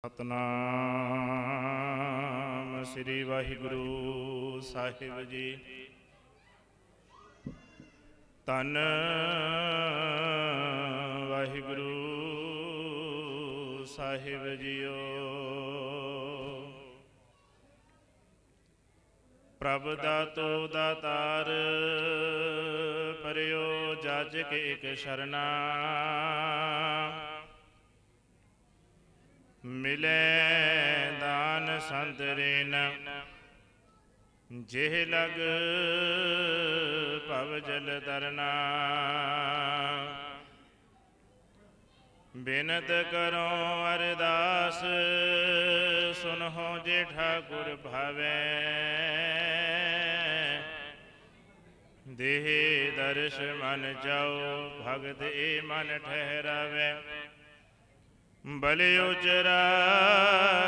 सतनाम श्री वाहिगुरु साहिब जी। धन वाहिगुरु साहिब जियो। प्रभ दातो दातार परियो जज के एक शरणा। मिले दान संत रेन जेह लग भव जल तरना। बिनत करो अरदास सुनहो जे ठाकुर भावे। देह दर्श मन जाओ भगत ए मन ठहरावे। भले उचरा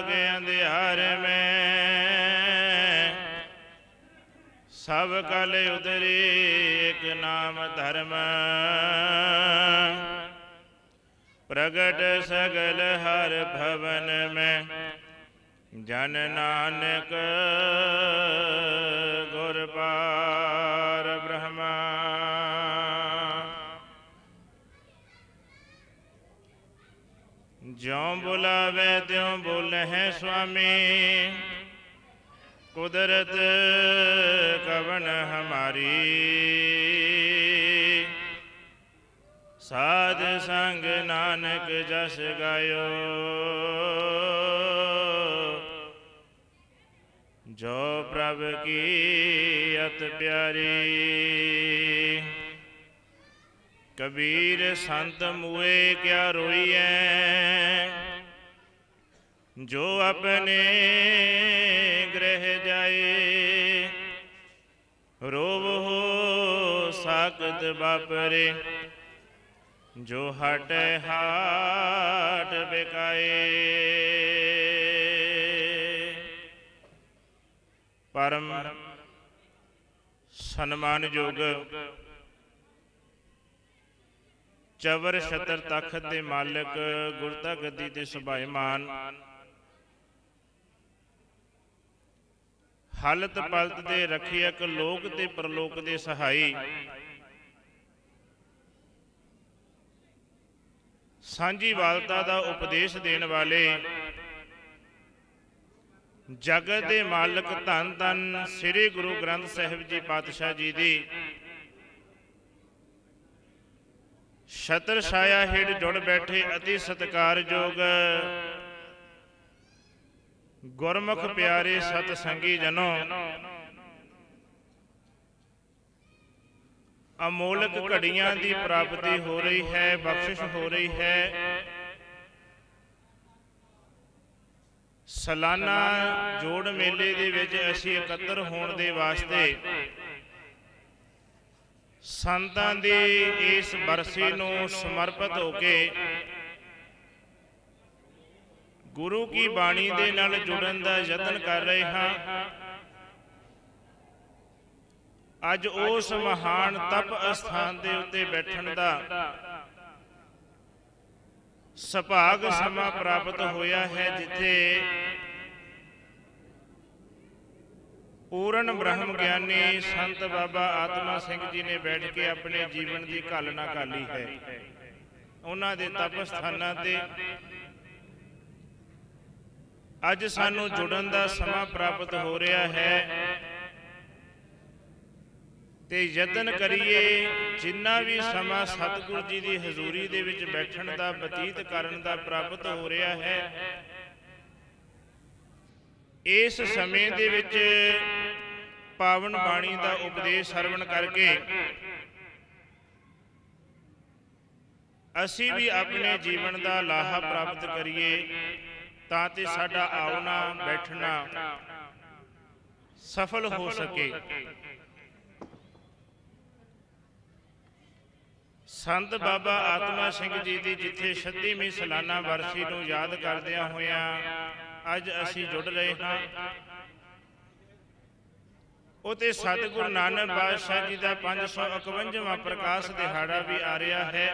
के अंधियार में सब कल उतरी एक नाम धर्म। प्रगट सगल हर भवन में जन नानक गुर पार ब्रह्मा। ज्यों बुलावे त्यों बोले हैं स्वामी। कुदरत कवन हमारी। साध संग नानक जस गायो। जो प्रभ की अत प्यारी। कबीर संत मुए क्या रोइए। जो अपने गृह जाए। रोव हो साकत बापरे। जो हट हाट बिकाए। परम सन्मानयोग चवर छतर तखत दे मालिक गुरता गद्दी ते सुभाईमान। हालत पलत दे रखियक लोक ते परलोक दे सहाई। सांझी वालता दा उपदेश देने वाले जगत दे मालिक धन धन श्री गुरु ग्रंथ साहिब जी पातशाह जी दी छतर छाया हेठ जुड़ बैठे अति सत्कारयोग गुरमुख प्यारे सतसंगी जनों। अमोलक घड़ियां की प्राप्ति हो रही है, बख्शिश हो रही है। सालाना जोड़ मेले दे विच असीं इकत्तर होण दे वास्ते संतां दी इस बरसी नूं समर्पित होके गुरु की बाणी दे नाल जुड़न दा यतन कर रहे हां। अज उस महान तप अस्थान दे उत्ते बैठण दा सुभाग समा प्राप्त होया है, जिथे पूर्ण ब्रह्म ज्ञानी संत बाबा आत्मा सिंह जी ने बैठ के अपने जीवन की घालना घाली है। उन्हां दे तप स्थानां ते अज सानू जुड़न दा समा प्राप्त हो रहा है। ते यतन करिए जिन्ना भी समा सतगुरु जी की हजूरी दे विच बैठण दा बतीत करन दा प्राप्त हो रहा है। इस समय दे विच पावन बाणी दा उपदेश सरवण करके असी भी अपने जीवन का लाहा प्राप्त करिए, ताकि साडा आउना बैठना सफल हो सके। संत बाबा आत्मा सिंह जी की जिथे 36वीं सालाना वरसी नूं याद करदियां होइयां अज असी जुड़ रहे हाँ। उते सतगुरु नानक पातशाह जी का 551वां प्रकाश दिहाड़ा भी आ रहा है।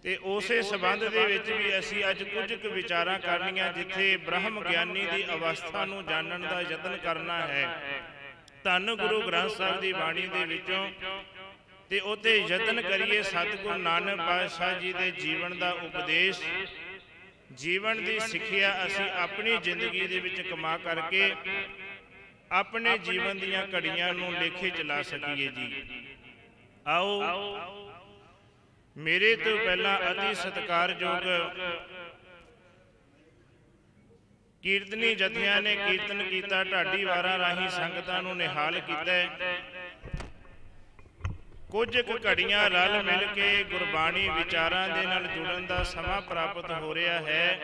ਤੇ ਉਸੇ ਸੰਬੰਧ ਦੇ ਵਿੱਚ ਵੀ ਅਸੀਂ ਅੱਜ ਕੁਝ ਕੁ ਵਿਚਾਰਾਂ ਕਰਨੀਆਂ, ਜਿੱਥੇ ਬ੍ਰਹਮ ਗਿਆਨੀ ਦੀ ਅਵਸਥਾ ਨੂੰ ਜਾਣਨ ਦਾ ਯਤਨ ਕਰਨਾ ਹੈ ਧੰਨ ਗੁਰੂ ਗ੍ਰੰਥ ਸਾਹਿਬ ਦੀ ਬਾਣੀ ਦੇ ਵਿੱਚੋਂ, ਤੇ ਉੱਥੇ ਯਤਨ ਕਰੀਏ ਸਤਿਗੁਰੂ ਨਾਨਕ ਪਾਤਸ਼ਾਹ ਜੀ ਦੇ ਜੀਵਨ ਦਾ ਉਪਦੇਸ਼, ਜੀਵਨ ਦੀ ਸਿੱਖਿਆ ਅਸੀਂ ਆਪਣੀ ਜ਼ਿੰਦਗੀ ਦੇ ਵਿੱਚ ਕਮਾ ਕਰਕੇ ਆਪਣੇ ਜੀਵਨ ਦੀਆਂ ਘੜੀਆਂ ਨੂੰ ਲੇਖੇ ਚਲਾ ਸਕੀਏ ਜੀ। ਆਓ ਮੇਰੇ ਤੋਂ ਪਹਿਲਾਂ ਅਤੀ ਸਤਿਕਾਰਯੋਗ ਕੀਰਤਨੀ ਜਥਿਆਂ ਨੇ ਕੀਰਤਨ ਕੀਤਾ, ਢਾਡੀ ਵਾਰਾਂ ਰਾਹੀਂ ਸੰਗਤਾਂ ਨੂੰ ਨਿਹਾਲ ਕੀਤਾ। ਕੁਝ ਕੁ ਘੜੀਆਂ ਰਲ ਮਿਲ ਕੇ ਗੁਰਬਾਣੀ ਵਿਚਾਰਾਂ ਦੇ ਨਾਲ ਜੁੜਨ ਦਾ ਸਮਾਂ ਪ੍ਰਾਪਤ ਹੋ ਰਿਹਾ ਹੈ,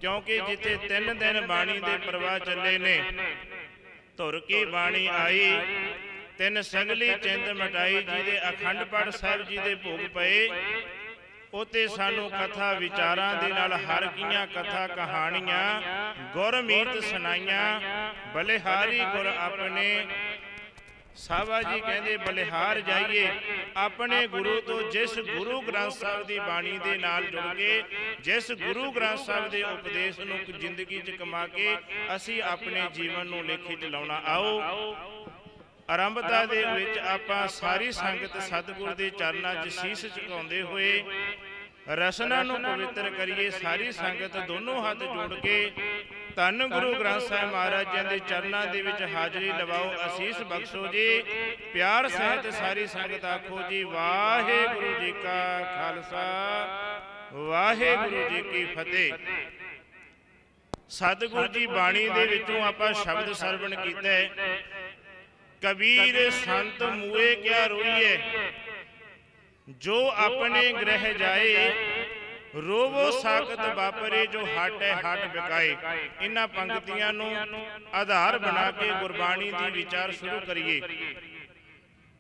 ਕਿਉਂਕਿ ਜਿੱਥੇ 3 ਦਿਨ ਬਾਣੀ ਦੇ ਪ੍ਰਵਾਹ ਚੱਲੇ ਨੇ, ਧੁਰ ਕੀ ਬਾਣੀ ਆਈ, 3 ਸਗਲੀ ਚਿੰਤ ਮਟਾਈ ਜੀ ਦੇ ਅਖੰਡ ਪਾਠ ਸਾਹਿਬ ਜੀ ਦੇ ਭੋਗ ਪਏ, ਉੱਥੇ ਸਾਨੂੰ ਕਥਾ ਵਿਚਾਰਾਂ ਦੇ ਨਾਲ ਹਰ ਕੀਆਂ ਕਥਾ ਕਹਾਣੀਆਂ ਗੁਰਮੀਤ ਸੁਣਾਈਆਂ। ਬਲਿਹਾਰੀ ਗੁਰ ਆਪਣੇ ਸਾਵਾ ਜੀ ਕਹਿੰਦੇ ਬਲਿਹਾਰ ਜਾਈਏ ਆਪਣੇ ਗੁਰੂ ਤੋਂ, ਜਿਸ ਗੁਰੂ ਗ੍ਰੰਥ ਸਾਹਿਬ ਦੀ ਬਾਣੀ ਦੇ ਨਾਲ ਜੁੜ ਕੇ, ਜਿਸ ਗੁਰੂ ਗ੍ਰੰਥ ਸਾਹਿਬ ਦੇ ਉਪਦੇਸ਼ ਨੂੰ ਜ਼ਿੰਦਗੀ 'ਚ ਕਮਾ ਕੇ ਅਸੀਂ ਆਪਣੇ ਜੀਵਨ ਨੂੰ ਲੇਖੇ 'ਚ ਲਾਉਣਾ। ਆਓ ਆਰੰਭਤਾ ਦੇ ਵਿੱਚ ਆਪਾਂ ਸਾਰੀ ਸੰਗਤ ਸਤਿਗੁਰ ਦੇ ਚਰਨਾਂ 'ਚ ਸੀਸ ਝੁਕਾਉਂਦੇ ਹੋਏ ਰਸਨਾ ਨੂੰ ਪਵਿੱਤਰ ਕਰੀਏ। ਸਾਰੀ ਸੰਗਤ ਦੋਨੋਂ ਹੱਥ ਜੋੜ ਕੇ ਧੰਨ ਗੁਰੂ ਗ੍ਰੰਥ ਸਾਹਿਬ ਮਹਾਰਾਜ ਜੀ ਦੇ ਚਰਨਾਂ ਦੇ ਵਿੱਚ ਹਾਜ਼ਰੀ ਲਵਾਓ, ਅਸੀਸ ਬਖਸ਼ੋ ਜੀ। ਪਿਆਰ ਸਹਿਤ ਸਾਰੀ ਸੰਗਤ ਆਖੋ ਜੀ ਵਾਹਿਗੁਰੂ ਜੀ ਕਾ ਖਾਲਸਾ ਵਾਹਿਗੁਰੂ ਜੀ ਕੀ ਫਤਿਹ। ਸਤਿਗੁਰੂ ਜੀ ਬਾਣੀ ਦੇ ਵਿੱਚੋਂ ਆਪਾਂ ਸ਼ਬਦ ਸਰਵਣ ਕੀਤਾ ਹੈ, ਕਬੀਰ ਸੰਤ ਮੂਏ ਕਿਆ ਰੋਈਏ, ਜੋ ਆਪਣੇ ਗ੍ਰਹਿ ਜਾਏ, ਰੋਵੋ ਸਾਕਤ ਵਾਪਰੇ, ਜੋ ਹੱਟ ਹੈ ਹੱਟ ਬਿਕਾਏ। ਇਹਨਾਂ ਪੰਕਤੀਆਂ ਨੂੰ ਆਧਾਰ ਬਣਾ ਕੇ ਗੁਰਬਾਣੀ ਦੀ ਵਿਚਾਰ ਸ਼ੁਰੂ ਕਰੀਏ,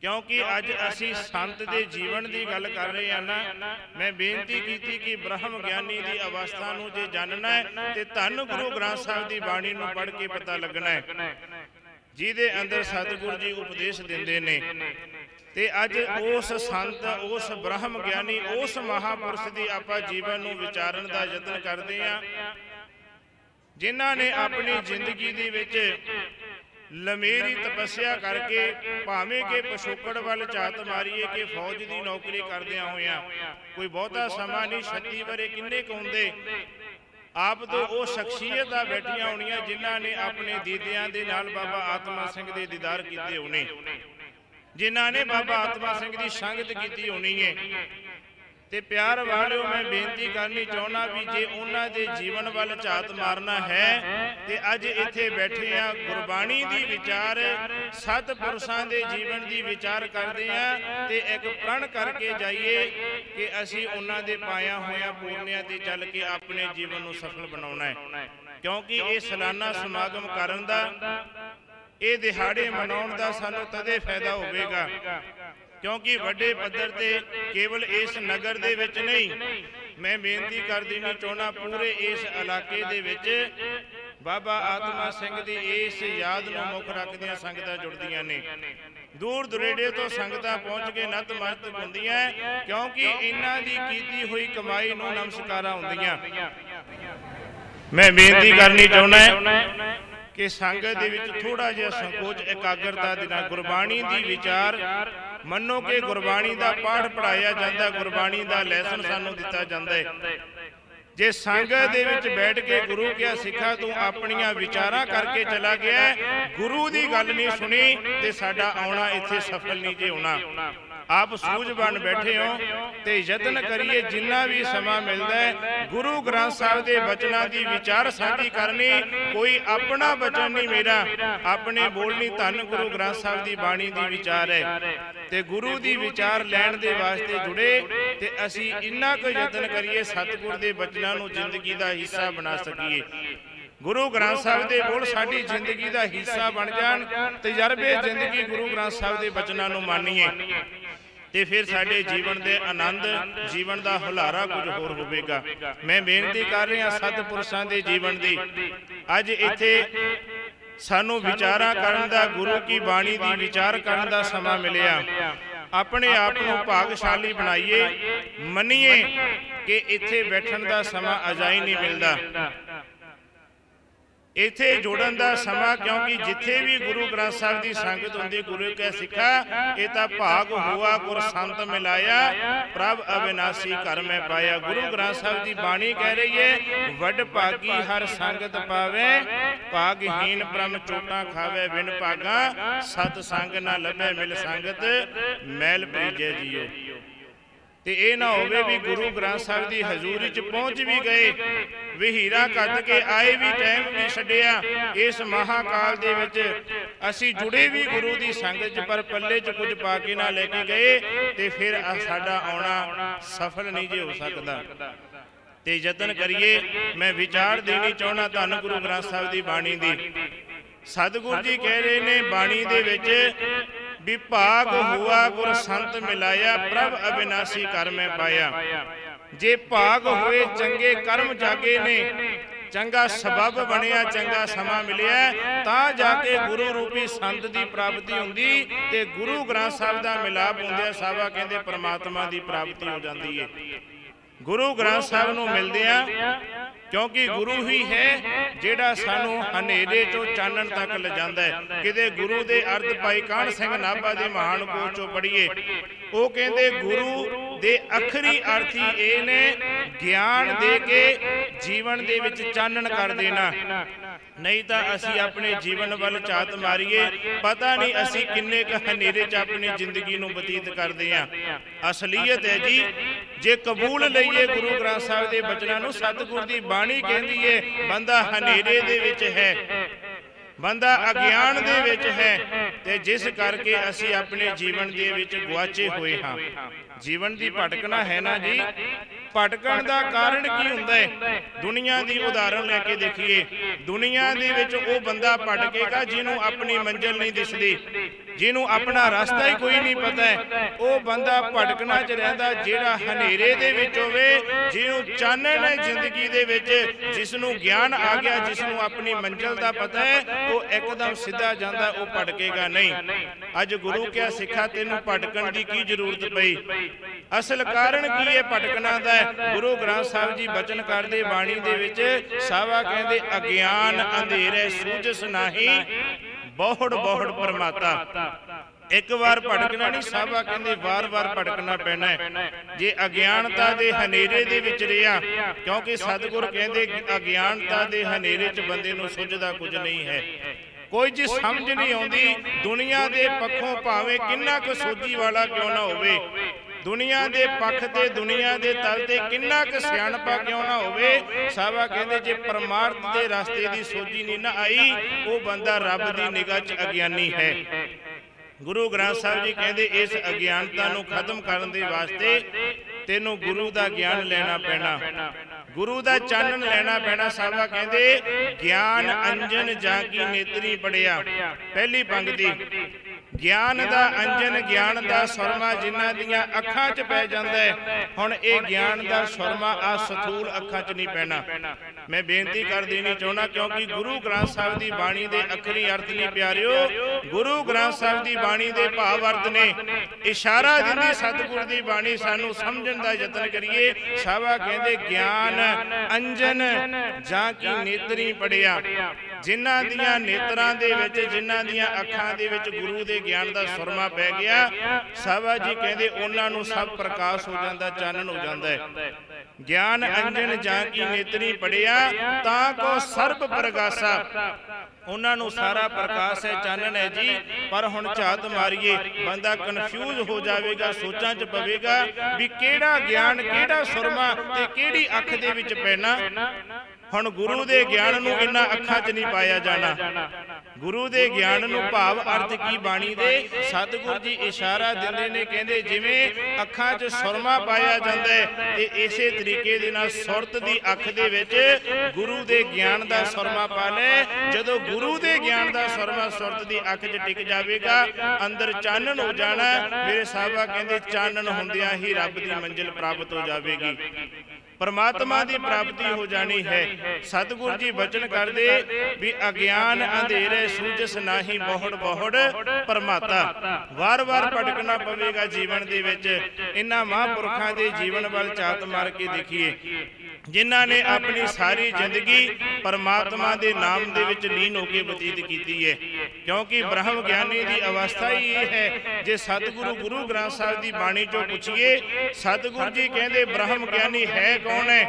ਕਿਉਂਕਿ ਅੱਜ ਅਸੀਂ ਸੰਤ ਦੇ ਜੀਵਨ ਦੀ ਗੱਲ ਕਰ ਰਹੇ ਹਾਂ ਨਾ। ਮੈਂ ਬੇਨਤੀ ਕੀਤੀ ਕਿ ਬ੍ਰਹਮ ਗਿਆਨੀ ਦੀ ਅਵਸਥਾ ਨੂੰ ਜੇ ਜਾਣਨਾ ਹੈ ਤੇ ਧੰਨ ਗੁਰੂ ਗ੍ਰੰਥ ਸਾਹਿਬ ਦੀ ਬਾਣੀ ਨੂੰ ਪੜ੍ਹ ਕੇ ਪਤਾ ਲੱਗਣਾ ਹੈ, ਜਿਹਦੇ ਅੰਦਰ ਸਤਿਗੁਰੂ ਜੀ ਉਪਦੇਸ਼ ਦਿੰਦੇ ਨੇ। ਤੇ ਅੱਜ ਉਸ ਸੰਤ, ਉਸ ਬ੍ਰਹਮ ਗਿਆਨੀ, ਉਸ ਮਹਾਪੁਰਸ਼ ਦੀ ਆਪਾਂ ਜੀਵਨ ਨੂੰ ਵਿਚਾਰਨ ਦਾ ਯਤਨ ਕਰਦੇ ਹਾਂ, ਜਿਨ੍ਹਾਂ ਨੇ ਆਪਣੀ ਜ਼ਿੰਦਗੀ ਦੇ ਵਿੱਚ ਲੰਮੇਰੀ ਤਪੱਸਿਆ ਕਰਕੇ, ਭਾਵੇਂ ਕਿ ਪਿਛੋਕੜ ਵੱਲ ਝਾਤ ਮਾਰੀਏ ਕਿ ਫੌਜ ਦੀ ਨੌਕਰੀ ਕਰਦਿਆਂ ਹੋਇਆਂ ਕੋਈ ਬਹੁਤਾ ਸਮਾਂ ਨਹੀਂ, 36 ਵਰੇ ਕਿੰਨੇ ਕੁ ਹੁੰਦੇ, ਆਪ ਤੋਂ ਉਹ ਸ਼ਖਸੀਅਤਾਂ ਬੈਠੀਆਂ ਹੋਣੀਆਂ ਜਿਨ੍ਹਾਂ ਨੇ ਆਪਣੇ ਦੀਦਿਆਂ ਦੇ ਨਾਲ ਬਾਬਾ ਆਤਮਾ ਸਿੰਘ ਦੇ ਦੀਦਾਰ ਕੀਤੇ ਹੋਣੇ, ਜਿਨ੍ਹਾਂ ਨੇ ਬਾਬਾ ਆਤਮਾ ਸਿੰਘ ਦੀ ਸੰਗਤ ਕੀਤੀ ਹੋਣੀ ਹੈ। ਤੇ ਪਿਆਰ ਵਾਲਿਓ, ਮੈਂ ਬੇਨਤੀ ਕਰਨੀ ਚਾਹੁੰਦਾ ਵੀ ਜੇ ਉਹਨਾਂ ਦੇ ਜੀਵਨ ਵੱਲ ਝਾਤ ਮਾਰਨਾ ਹੈ ਤੇ ਅੱਜ ਇੱਥੇ ਬੈਠੇ ਆ, ਗੁਰਬਾਣੀ ਦੀ ਵਿਚਾਰ, ਸਤਿਪੁਰਸ਼ਾਂ ਦੇ ਜੀਵਨ ਦੀ ਵਿਚਾਰ ਕਰਦੇ ਆ, ਤੇ ਇੱਕ ਪ੍ਰਣ ਕਰਕੇ ਜਾਈਏ ਕਿ ਅਸੀਂ ਉਹਨਾਂ ਦੇ ਪਾਇਆ ਹੋਇਆ ਪੂਰਨਿਆਂ ਤੇ ਚੱਲ ਕੇ ਆਪਣੇ ਜੀਵਨ ਨੂੰ ਸਫਲ ਬਣਾਉਣਾ ਹੈ। ਕਿਉਂਕਿ ਇਹ ਸਾਲਾਨਾ ਸਮਾਗਮ ਕਰਨ ਦਾ, ਇਹ ਦਿਹਾੜੇ ਮਨਾਉਣ ਦਾ ਸਾਨੂੰ ਤਦੇ ਫਾਇਦਾ ਹੋਵੇਗਾ ਕਿਉਂਕਿ ਵੱਡੇ ਪੱਧਰ ਤੇ ਕੇਵਲ ਇਸ ਨਗਰ ਦੇ ਵਿੱਚ ਨਹੀਂ, ਮੈਂ ਬੇਨਤੀ ਕਰ ਦੇਣੀ ਚਾਹੁੰਦਾ ਪੂਰੇ ਇਸ ਇਲਾਕੇ ਦੇ ਵਿੱਚ ਬਾਬਾ ਆਤਮਾ ਸਿੰਘ ਦੀ ਇਸ ਯਾਦ ਨੂੰ ਮੁੱਖ ਰੱਖਦੀਆਂ ਸੰਗਤਾਂ ਜੁੜਦੀਆਂ ਨੇ। ਦੂਰ ਦੁਰੇੜੇ ਤੋਂ ਸੰਗਤਾਂ ਪਹੁੰਚ ਕੇ ਨਤਮਸਤਕ ਹੁੰਦੀਆਂ, ਕਿਉਂਕਿ ਇਹਨਾਂ ਦੀ ਕੀਤੀ ਹੋਈ ਕਮਾਈ ਨੂੰ ਨਮਸਕਾਰਾਂ ਹੁੰਦੀਆਂ। ਮੈਂ ਬੇਨਤੀ ਕਰਨੀ ਚਾਹੁੰਦਾ ਕਿ ਸੰਗਤ ਦੇ ਵਿੱਚ ਥੋੜਾ ਜਿਹਾ ਸੰਕੋਚ, ਇਕਾਗਰਤਾ ਦੇ ਨਾਲ ਗੁਰਬਾਣੀ ਦੀ ਵਿਚਾਰ, ਮੰਨੋ ਕਿ ਗੁਰਬਾਣੀ ਦਾ ਪਾਠ ਪੜਾਇਆ ਜਾਂਦਾ, ਗੁਰਬਾਣੀ ਦਾ ਲੈਸਨ ਸਾਨੂੰ ਦਿੱਤਾ ਜਾਂਦਾ ਹੈ। ਜੇ ਸੰਗਤ ਦੇ ਵਿੱਚ ਬੈਠ ਕੇ ਗੁਰੂ ਕਿਹਾ ਸਿੱਖਾ ਤੂੰ ਆਪਣੀਆਂ ਵਿਚਾਰਾਂ ਕਰਕੇ ਚਲਾ ਗਿਆ, ਗੁਰੂ ਦੀ ਗੱਲ ਨਹੀਂ ਸੁਣੀ ਤੇ ਸਾਡਾ ਆਉਣਾ ਇੱਥੇ ਸਫਲ ਨਹੀਂ ਜੇ ਹੋਣਾ। ਆਪ ਸੂਝਵਾਨ ਬੈਠੇ ਹੋ ਤੇ ਯਤਨ ਕਰੀਏ ਜਿੰਨਾ ਵੀ ਸਮਾਂ ਮਿਲਦਾ ਹੈ ਗੁਰੂ ਗ੍ਰੰਥ ਸਾਹਿਬ ਦੇ ਬਚਨਾਂ ਦੀ ਵਿਚਾਰ ਸਾਂਝੀ ਕਰਨੀ। ਕੋਈ ਆਪਣਾ ਬਚਨ ਨਹੀਂ ਮੇਰਾ, ਆਪਣੇ ਬੋਲਣੀ ਧੰਨ ਗੁਰੂ ਗ੍ਰੰਥ ਸਾਹਿਬ ਦੀ ਬਾਣੀ ਦੀ ਵਿਚਾਰ ਹੈ ਤੇ ਗੁਰੂ ਦੀ ਵਿਚਾਰ ਲੈਣ ਦੇ ਵਾਸਤੇ ਜੁੜੇ ਤੇ ਅਸੀਂ ਇੰਨਾ ਕੁ ਯਤਨ ਕਰੀਏ ਸਤਿਗੁਰ ਦੇ ਬਚਨਾਂ ਨੂੰ ਜ਼ਿੰਦਗੀ ਦਾ ਹਿੱਸਾ ਬਣਾ ਸਕੀਏ। ਗੁਰੂ ਗ੍ਰੰਥ ਸਾਹਿਬ ਦੇ ਬੋਲ ਸਾਡੀ ਜ਼ਿੰਦਗੀ ਦਾ ਹਿੱਸਾ ਬਣ ਜਾਣ, ਤਜਰਬੇ ਜ਼ਿੰਦਗੀ ਗੁਰੂ ਗ੍ਰੰਥ ਸਾਹਿਬ ਦੇ ਬਚਨਾਂ ਨੂੰ ਮੰਨੀਏ ਤੇ ਫਿਰ ਸਾਡੇ ਜੀਵਨ ਦੇ ਆਨੰਦ, ਜੀਵਨ ਦਾ ਹੁਲਾਰਾ ਕੁਝ ਹੋਰ ਹੋਵੇਗਾ। ਮੈਂ ਬੇਨਤੀ ਕਰ ਰਿਹਾ ਸਤਿਪੁਰਸ਼ਾਂ ਦੇ ਜੀਵਨ ਦੀ, ਅੱਜ ਇੱਥੇ ਸਾਨੂੰ ਵਿਚਾਰਾਂ ਕਰਨ ਦਾ, ਗੁਰੂ ਕੀ ਬਾਣੀ ਦੀ ਵਿਚਾਰ ਕਰਨ ਦਾ ਸਮਾਂ ਮਿਲਿਆ। अपने आप को भागशाली बनाइए, मनीए कि इत्थे बैठण दा समा अजाई नहीं मिलता, इत्थे जुड़न का समा, क्योंकि जिथे भी गुरु ग्रंथ साहिब की संगत होंदी, गुरु कह सिखा ये तो भाग हुआ गुर संत मिलाया, प्रभ अविनाशी घर में पाया। गुरु ग्रंथ साहिब की बाणी कह रही है, वड भागी हर संगत पावे, भागहीन ब्रह्म चोटा खावे, बिन भागा सत संग ना लभे, मिल संगत मैल परीजे जियो। ते ये ना होवे भी गुरु ग्रंथ साहिब की हजूरी च पहुँच भी गए, वहीरा कद के आए भी, टाइम भी छड्डिया, इस महाकाल दे विच असी जुड़े भी गुरु की संगत च, पर पल्ले च कुछ पा के ना लेके गए, तो फिर साडा आउणा सफल नहीं जे हो सकता। ते यतन करिए। मैं विचार देनी चाहना धन गुरु ग्रंथ साहिब की बाणी दी। सतगुरु जी कह रहे ने बाणी दे विच भी भाग हुआ गुर संत मिलाया, प्रभ अविनाशी घर में पाया। जे भाग होए चंगे कर्म जागे ने, चंगा सबब बनिया, चंगा समा मिलिया, तां जाके गुरु रूपी संत की प्राप्ति हुंदी ते गुरु ग्रंथ साहिब दा मिलाप हुंदे, सावा कहंदे परमात्मा की प्राप्ति हो जाती है। गुरु ग्रंथ साहिब नूं मिलदियां, क्योंकि गुरु ही है जिहड़ा सानू हनेरे चो चानण तक ले जांदा है। किते गुरु दे अर्थ भाई काहन सिंह नाभा दे महान कोश चो पढ़िए, वो कहंदे गुरु दे अखरी अर्थ ही ये ने, ज्ञान दे के जीवन दे विच चानण कर देना। नहीं तो असी अपने जीवन वाल झात मारीए, पता नहीं असी किन्ने क हनेरे च अपनी जिंदगी नूं बतीत करते हैं। असलीयत है जी, जे कबूल लईए गुरु ग्रंथ साहिब के बचनों नूं, सतगुर दी बाणी कहंदी है बंदा हनेरे दे विच है, बंदा अज्ञान दे विच है, ते जिस करके असी अपने जीवन दे विच गुआचे हुए हाँ। जीवन की भटकना है ना जी, भटकण का कारण की हुंदा है? दुनिया की उदाहरण लैके देखिए, दुनिया दे विच वो बंदा भटकेगा जिन्हों अपनी मंजिल नहीं दिसदी, जिन्हों अपना रास्ता ही कोई नहीं पता है, वो बंदा भटकना च रहिंदा जिहड़ा हनेरे दे विच होवे, जिन्हों चानण है जिंदगी दे विच, जिसनों ज्ञान आ गया, जिसनों अपनी मंजिल का पता है, वो एकदम सीधा जांदा, वो भटकेगा नहीं। अज गुरु क्या सिखा तेनों भटकण की की जरूरत पई? असल कारण की है भटकना दा? गुरु ग्रंथ साहिब जी बचन करदे बाणी दे विच, सावा कहंदे अज्ञान अंधेरे सूझस नाही, बहुड़ बहुड़ परमाता। एक बार भटकना नहीं, सावा कहंदे वार वार भटकना पैना है जे अज्ञानता दे हनेरे दे विच रिहा, क्योंकि सतगुर कहंदे अज्ञानता दे हनेरे च बंदे नूं सुझदा कुछ नहीं है। कोई जी समझ नहीं आउंदी, दुनिया दे पक्षों भावें किन्ना क सोझी वाला क्यों ना होवे, दुनिया दे पक्ष ते दुनिया दे तल ते किन्ना क सियाणपा क्यों ना होवे, सावा कहंदे जे परमार्थ दे रास्ते दी सोझी नहीं ना आई, वो बंदा रब दी निगाह च अज्ञानी है। गुरु ग्रंथ साहिब जी कहंदे इस अज्ञानता नूं खत्म करन दे वास्ते तेनों गुरु दा ज्ञान लेना पैना, गुरु दा चानन लेना पैना। सावा कहंदे ज्ञान अंजन जाकी नेत्री पढ़िया। पहली पंक्ति, ज्ञान दा अंजन, ज्ञान दा सुरमा जिन्हां दियां अखां च पै जांदा है। हुण ये ज्ञान दा सुरमा आ सथूल अखां च नहीं पैना। मैं बेनती कर देनी चाहना, क्योंकि गुरु ग्रंथ साहिब की बाणी दे अखरी अर्थ नहीं प्यारिओ, गुरु ग्रंथ साहिब की बाणी दे भाव अर्थ ने। इशारा दिंदी सतगुर दी बाणी, सानू समझण दा यतन करिए। सावा कहंदे ज्ञान अंजन जां की नेत्री पढ़िया, जिन्हां दियां नेत्रां दे विच, जिन्हां दियां अखां दे विच गुरु दे ज्ञान दा सुरमा पै गया, सावा जी कहंदे उन्हां नूं सब प्रकाश हो जांदा, चानन हो जांदा है। ज्ञान अंजन जां की नेत्री पढ़िया, तां को सर्ब प्रकाशा, उन्होंने सारा प्रकाश है, चानन है जी। पर हुण झात मारीए, बंदा कन्फ्यूज हो जाएगा, सोचां च पवेगा भी केड़ा ज्ञान, केड़ा सुरमा ते केड़ी अख दे विच पैना। हुण गुरु दे ज्ञान नूं इन्हां अखां च नहीं पाया जाना। गुरु दे ज्ञान नूं भाव अर्थ की बाणी दे सतगुर जी इशारा दिंदे ने, कहंदे जिवें अखां च सुरमा पाया जांदा है, ते इसे तरीके दे नाल सुरत दी अख दे विच गुरु दे ज्ञान दा सुरमा पा लै। जदों गुरु दे ज्ञान दा सुरमा सुरत दी अख च टिक जावेगा, अंदर चानन हो जाना। मेरे साहबा कहंदे चानन हुंदियां ही रब दी मंजिल प्राप्त हो जावेगी। परमात्मा की प्राप्ति हो जानी है। सतगुरु जी बचन करते भी अज्ञान अंधेरे सूझस नाही बहुड़ बहुड़ परमाता। वार वार भटकना पवेगा जीवन दे विच। इन्हां महापुरखां दे जीवन वाल झात मार के देखिए, जिन्हां ने अपनी सारी जिंदगी परमात्मा के नाम दे विच लीन होकर बतीत की है। क्योंकि ब्रह्म ज्ञानी की अवस्था ही ये है। जे सतगुरु गुरु ग्रंथ साहिब की बाणी चो पूछिए, सतगुरु जी कहते ब्रह्म ज्ञानी है कौन है,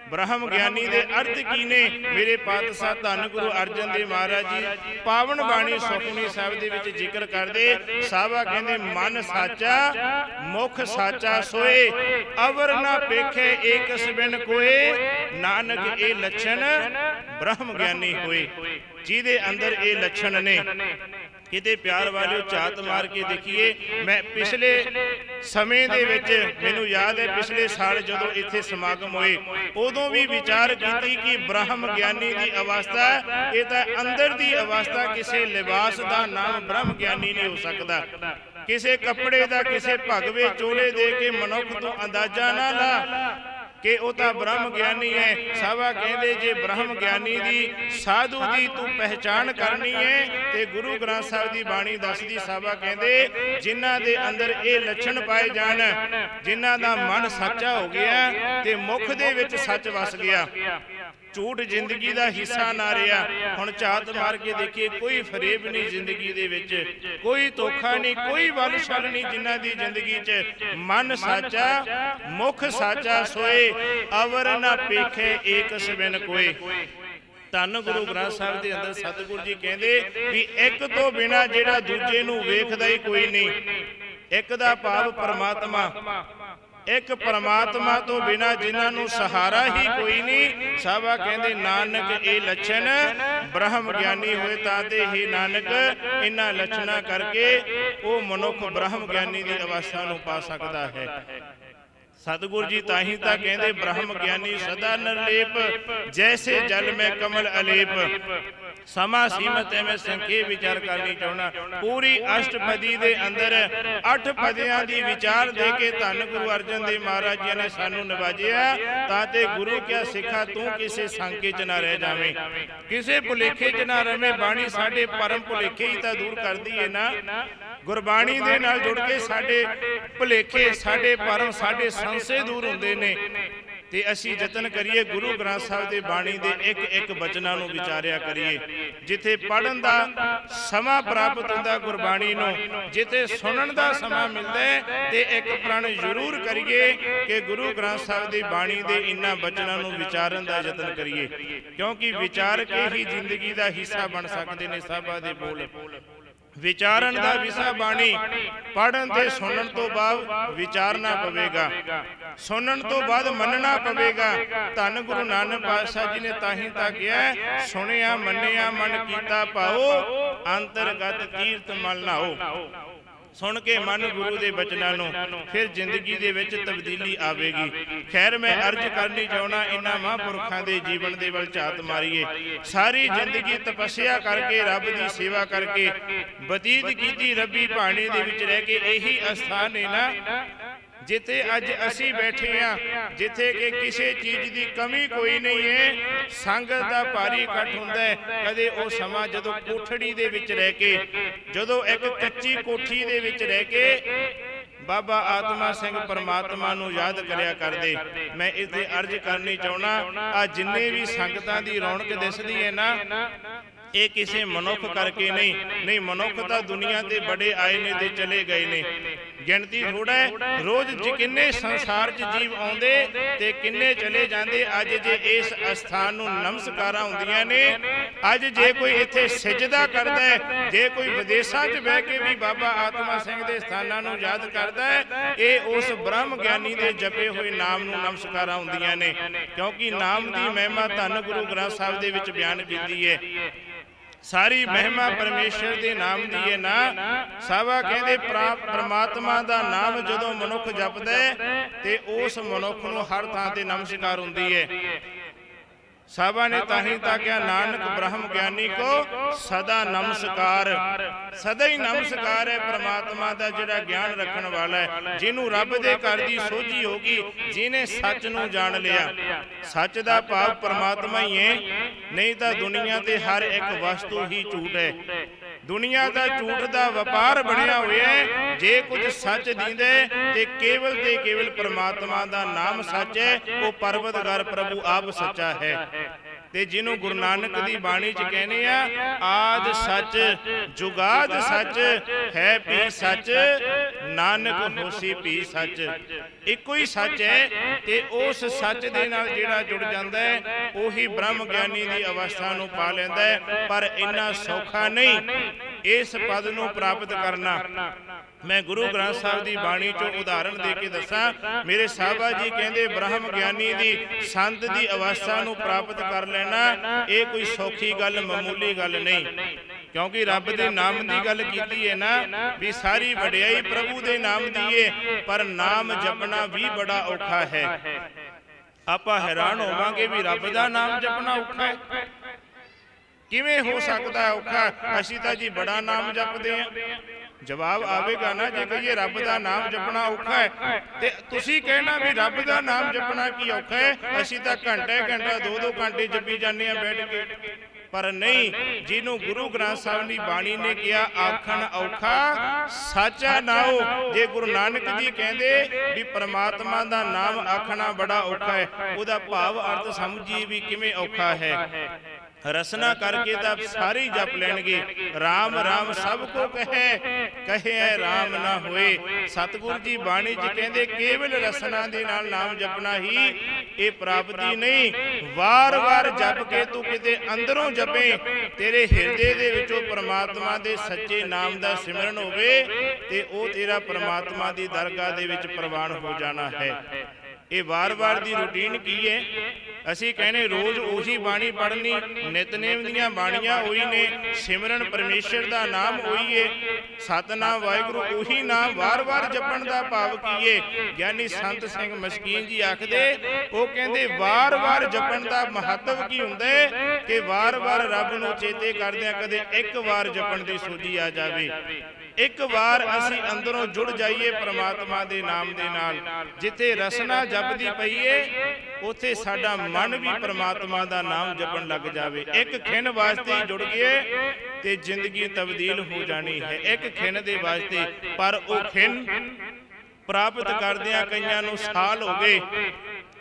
ब्रह्म ज्ञानी दे अर्थ की ने। मेरे पातशाह धन गुरु अर्जन देव महाराज जी पावन बाणी सुखमनी साहिब दे विच जिक्र करदे, साहबा कहंदे मन साचा मुख साचा सोए, अवर ना पेखे एक सबिन कोए, नानक ए लक्षण ब्रह्म ज्ञानी होए। जिहदे अंदर ए लक्षण ने, किते प्यार वाले झात मार के देखिए। मैं पिछले समय दे विच मैनूं याद है, पिछले साल जदों इत्थे समागम होए उदों भी विचार कीती कि ब्रह्म ज्ञानी की अवस्था ये तां अंदर की अवस्था, किसी लिबास का नाम ब्रह्म ज्ञानी नहीं हो सकता। किसी कपड़े का किसी भगवे चोले दे के मनुख तो अंदाजा ना ला कि वो तो ब्रह्म ज्ञानी है। साहबा कहते जे ब्रह्म ज्ञानी दी साधु की तू पहचान करनी है तो गुरु ग्रंथ साहिब की बाणी दसदी। साहबा कहते जिन्हां दे अंदर ये लक्षण पाए जान, जिन्हां दा मन सच्चा हो गया ते मुख दे विच सच वस गया, झूठ जिंदगी का हिस्सा ना रहा। हुण झात मार के देखिए, कोई फरेब नहीं जिंदगी दे विच, कोई धोखा नहीं, कोई वल छल नहीं। जिन्हां दी जिंदगी च मन साचा मुख साचा सोए, अवर ना पेखे एक सबिन कोए। धन गुरु ग्रंथ साहिब के अंदर सतगुरु जी कहते भी एक तो बिना जिहड़ा दूजे नूं वेखदा ही कोई नहीं। एक दा भाव परमात्मा, एक परमात्मा तो बिना जिन्होंने सहारा ही कोई नहीं। साहबा कहते नानक ये लक्षण ब्रह्म ज्ञानी होए ताते ही नानक इन्हां लक्षणा करके वो मनुख ब्रह्म ज्ञानी की अवस्था नूं पा सकता है। सतगुरु जी ताही तां कहते ब्रह्म ज्ञानी सदा निर्लेप, जैसे जल में कमल अलेप। समा सीमत है, मैं संखेप विचार करनी चाहना। पूरी अष्टपदी दे अंदर 8 पदियां दी विचार दे के धन गुरु अर्जन देव महाराज जी ने सानू नवाजिया ताते गुरु क्या सिखा तू किसी सांके च ना रह जावे, किसी भुलेखे च ना रहे। बाणी साडे परम भुलेखे ही तां दूर करदी है ना। गुरबाणी दे नाल जुड़ के साडे भुलेखे, साडे परम, साडे संशय दूर हुंदे ने। ते असी जतन करिए गुरु ग्रंथ साहिब की बाणी के एक एक बचनों को विचारिया करिए। जिथे पढ़न का समा प्राप्त होता गुरबाणी नूं, जिथे सुनन का समा मिलता है, तो एक प्रण जरूर करिए कि गुरु ग्रंथ साहिब की बाणी के इन्हां बचनों को विचारन का यतन करिए। क्योंकि विचार के ही जिंदगी का हिस्सा बन सकते हैं। साहबा दे बोल विचारन का विषा बाणी पढ़न ते सुनन तो बाद विचारना पवेगा, सुनन तो बाद मनना पवेगा। धन गुरु नानक पातशाह जी ने ताही तां कहा सुनिया मन्निया मन कीता पाओ, अंतरगत कीर्त मल नाओ। सुन के मन गुरु के बचनों फिर जिंदगी दे विच तब्दीली आवेगी। खैर मैं अर्ज करनी चाहना, इन्हां महापुरखां दे जीवन दे वल झात मारीए। सारी जिंदगी तपस्या करके रब की सेवा करके बतीत की रब्बी भाणे दे विच रह के यही अस्थान है ना जिथे अज असी बैठे हाँ, जिथे कि किसी चीज़ की कमी कोई नहीं है। संगत का भारी इकट्ठ हुंदा है। कदे वो समा जदों कोठड़ी दे विच रह के, जदों एक कच्ची कोठी दे विच रह के बाबा आत्मा सिंह परमात्मा नूं याद करया करदे। मैं इसे अर्ज करनी चाहना, आ जिन्ने भी संगतां दी रौनक दिसदी है ना, ये किसी मनुख करके नहीं मनुख तो दुनिया के बड़े आए ने ते चले गए ने, गिनती थोड़ा है। रोज किन्ने संसार च जीव आउंदे ते किन्ने चले जाते। अज जे इस अस्थान नूं नमस्कारां हुंदियां ने, अज जे कोई इत्थे सिजदा करदा है, जे कोई विदेशां च बह के भी बाबा आत्मा सिंह दे स्थानां नूं याद करदा है, ये उस ब्रह्म ज्ञानी दे जपे हुए नाम नूं नमस्कारां हुंदियां ने। क्योंकि नाम की महिमा धन गुरु ग्रंथ साहिब दे विच बयान कीती है। सारी महिमा परमेश्वर के नाम की है ना। साहबा कहते परमात्मा का नाम जदों मनुख जपदा है ते उस मनुख नूं हर थां ते नमस्कार हुंदी है। साहबा ने ताही ताक्या नानक ब्रह्म ज्ञानी को सदा नमस्कार। सदा ही नमस्कार है परमात्मा का जिहड़ा ज्ञान रखने वाला है, जिन्हों रब दे घर दी सोझी होगी, जिन्हें सच नूं जान लिया। सच दा भाव परमात्मा ही है, नहीं तो दुनिया ते हर एक वस्तु ही झूठ है। दुनिया का झूठ का व्यापार बनया हुआ है। जे कुछ सच दींदे ते केवल परमात्मा का नाम सच है, वो परबतगार प्रभु आप सच्चा है। ते जिन्हों गुरु नानक की बाणी च कहने आद सच जुगाद सच है भी सच नानक होसी भी सच। इको ही सच है ते उस सच दे नाल जिहड़ा जुड़ जाता है उही ब्रह्म ज्ञानी की अवस्था नूं पा लैंदा है। पर इन्ना सौखा नहीं इस पद नूं प्राप्त करना। मैं गुरु ग्रंथ साहब की बाणी चो उदाहरण दे के दसा। मेरे साहबा जी कहते ब्रह्म ज्ञानी की संत की अवस्था नूं प्राप्त कर लेना ये कोई सौखी गल मामूली गल नहीं, क्योंकि रब के नाम की गल की है ना भी सारी वडियाई प्रभु के नाम की है, पर नाम जपना भी बड़ा औखा है। आप हैरान होवांगे भी रब का नाम जपना औखा है, किवें हो सकता है औखा? असीं तां जी बड़ा नाम जपते हैं। जवाब आवेगा ना जे कहिए रब का नाम जपना औखा है ते तुसीं कहना भी रब का नाम जपना की औखा है। असीं तां घंटा 2-2 घंटे जपी जाने बैठ के, पर नहीं, जिन्हों गुरु ग्रंथ साहब की बाणी ने किया आखन औखा सच नाओ। जे गुरु नानक जी कहते भी परमात्मा का नाम आखना बड़ा औखा है, उहदा भाव अर्थ समझिए भी किवें औखा है। रसना करके तब सारे जप लेंगे राम राम सबको कहे राम ना होए। सतगुरु जी बाणी च कहते केवल रसना दे नाल नाम जपना ही ये प्राप्ति नहीं, वार वार जप के तू किते अंदरों जपे, तेरे हिरदे दे विचों परमात्मा दे सच्चे नाम दा सिमरन होवे ते ओ तेरा परमात्मा दी दरगाह दे विच प्रवान हो जाना है। ये वार वार दी रूटीन की है। असी कहने रोज़ उही बाणी पढ़नी, नितनेम दीयां बाणियां होई ने, सिमरन परमेश्वर का नाम होई है, सतनाम वाहिगुरू उही नाम वार वार जपण का भाव की है। ज्ञानी संत सिंह मस्कीन जी आखदे वो कहते वार वार जपण का महत्व की हुंदा है कि वार वार रब नूं चेते करदिआं कदे एक वार जपण दी सोझी आ जावे, एक बार असी अंदरों जुड़ जाइए परमात्मा दे नाम दे नाल। जिथे रसना जपदी पई है उथे साडा मन भी परमात्मा दा नाम जपन लग जावे। एक खिन वास्ते जुड़ गए ते जिंदगी तब्दील हो जानी है, एक खिन दे वास्ते। पर वो खिन प्राप्त करदियां कईयां नूं साल हो गए,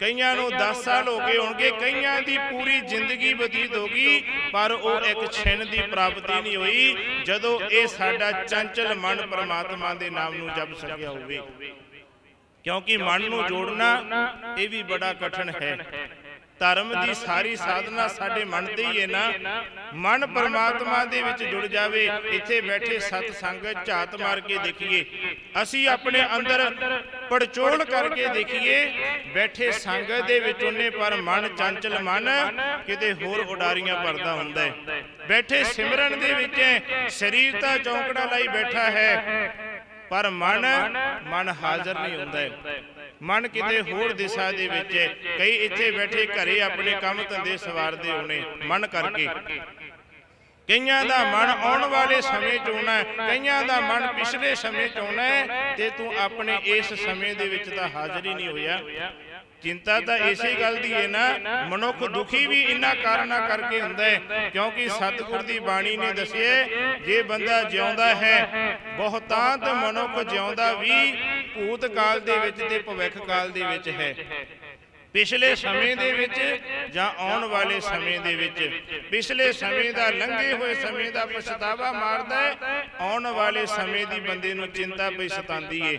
कईयां नूं 10 साल हो गए होणगे, कईयां दी पूरी जिंदगी बतीत होगी, पर वो एक छिन की प्राप्ति नहीं हुई जदों ये साडा चंचल मन परमात्मा दे नाम नूं जप सकिया होवे। क्योंकि मन नूं जोड़ना ये भी बड़ा कठिन है। धर्म की सारी साधना साडे मन ते ही है ना। मन परमात्मा दे विच जुड़ जावे। इत्थे बैठे सत संगत झात मार के देखिए, असी अपने अंदर पड़चोल करके देखिए, बैठे संगत दे विच उन्ने पर मन चंचल मन किते होर उडारियां भरदा हुंदा है। बैठे सिमरन दे विच शरीर दा चौंकड़ा लाई बैठा है, पर मन हाजिर नहीं हुंदा है। मन किते होर दिशा दे विच है। कई इत्थे बैठे घरे अपने काम धंधे सवारदे होने मन करके, कईयां दा मन आने वाले समय च होना है, कईयां दा मन पिछले समय च होना है, ते तू अपने इस समय दे विच तां हाजिर ही नहीं होया। चिंता तो इसी गल दी है ना, मनुख दुखी भी इन्हां कारणा करके हुंदा है, क्योंकि सतगुर दी बाणी ने दसिए जे बंदा जिउंदा है, बहुतांत मनुख जिउंदा भी भूत काल दे विच ते भविख काल दे विच है। पिछले समय दे विच जां आउण वाले समय दे विच, पिछले समय दा लंघे हुए समय दा पछतावा मारदा है, आउण वाले समय दी बंदे नूं चिंता पई सतांदी है।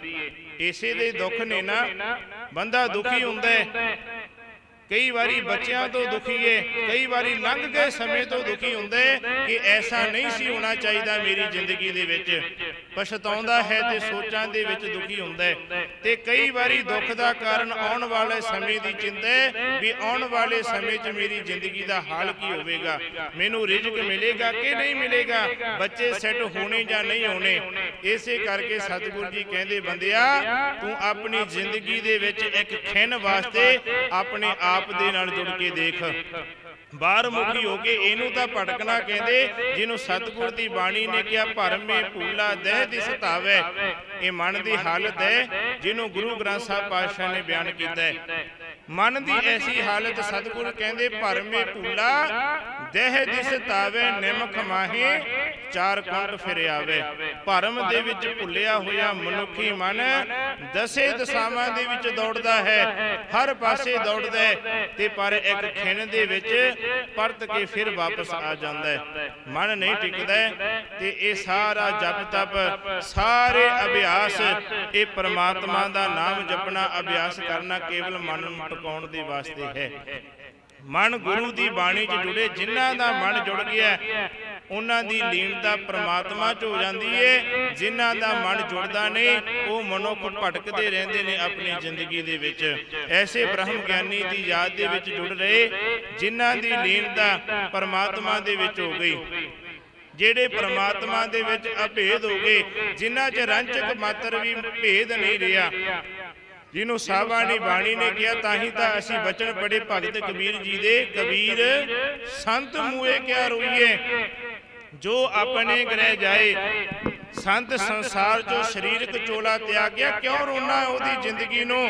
इसे दे दुख ने ना बंदा दुखी हुंदा है, कई बारी बच्चों तो दुखी है, कई बारी लंघ गए समय तो दुखी हुंदा है कि ऐसा नहीं सी होना चाहिए मेरी जिंदगी दे विच, पछताउंदा है ते सोचां दे विच दुखी हुंदा है। ते कई बारी दुख दा कारण आउण वाले समय दी चिंता है भी आउण वाले समय च मेरी जिंदगी दा हाल की होवेगा, मैनू रिजक मिलेगा कि नहीं मिलेगा, बच्चे सैट होने या नहीं होने। इसे करके सतगुरु जी कहंदे बंदिया तू अपनी जिंदगी दे विच एक खिन वास्ते अपने आप दे नाल जुड़ के देख। बाहर मुखी हो के इनू तां भटकना कहते, जिन्हों सतगुर की बाणी ने कहा भरमे भूला दह दिस धावै। ये मन की हालत है जिन्हों गुरु ग्रंथ साहब पातशाह ने बयान किया है। मन की ऐसी हालत सतगुर कहते भरमे भूला दह दिस धावै निमख माहे चार कुंड फिर आवे। भरम दे विच भुलिया होया मनुखी मन दसे दसावां दे विच दौड़दा है, हर पासे दौड़दा है ते पर एक खिण दे विच परत के फिर वापस आ जाता है। मन नहीं टिकदा ते ये सारा जप तप सारे अभ्यास ये परमात्मा का नाम जपना अभ्यास करना केवल मन नूं टिकाउण दे वास्ते है। मन गुरु की बाणी च जुड़े, जिन्हां दा मन जुड़ गया उन्हां दी लीनता परमात्मा च हो जाती है। जिन्हां दा मन जुड़दा नहीं वो मनुख भटकते रहंदे ने अपनी जिंदगी दे विच। ऐसे ब्रह्म ज्ञानी की याद दे विच जुड़ रहे जिन्हां दी लीनता परमात्मा दे विच हो गई, जेड़े परमात्मा दे विच अभेद हो गए, जिन्हां च रंचक मात्र भी भेद नहीं रहा। जिन्हों साहबानी बाणी ने कहा ताही तां असीं बचन पढ़े भगत कबीर जी दे, कबीर संत मुए क्या रोइए जो अपने ग्रह जाए। संत संसार जो शरीरक चोला त्याग्या, क्यों रोना उहदी जिंदगी नूं,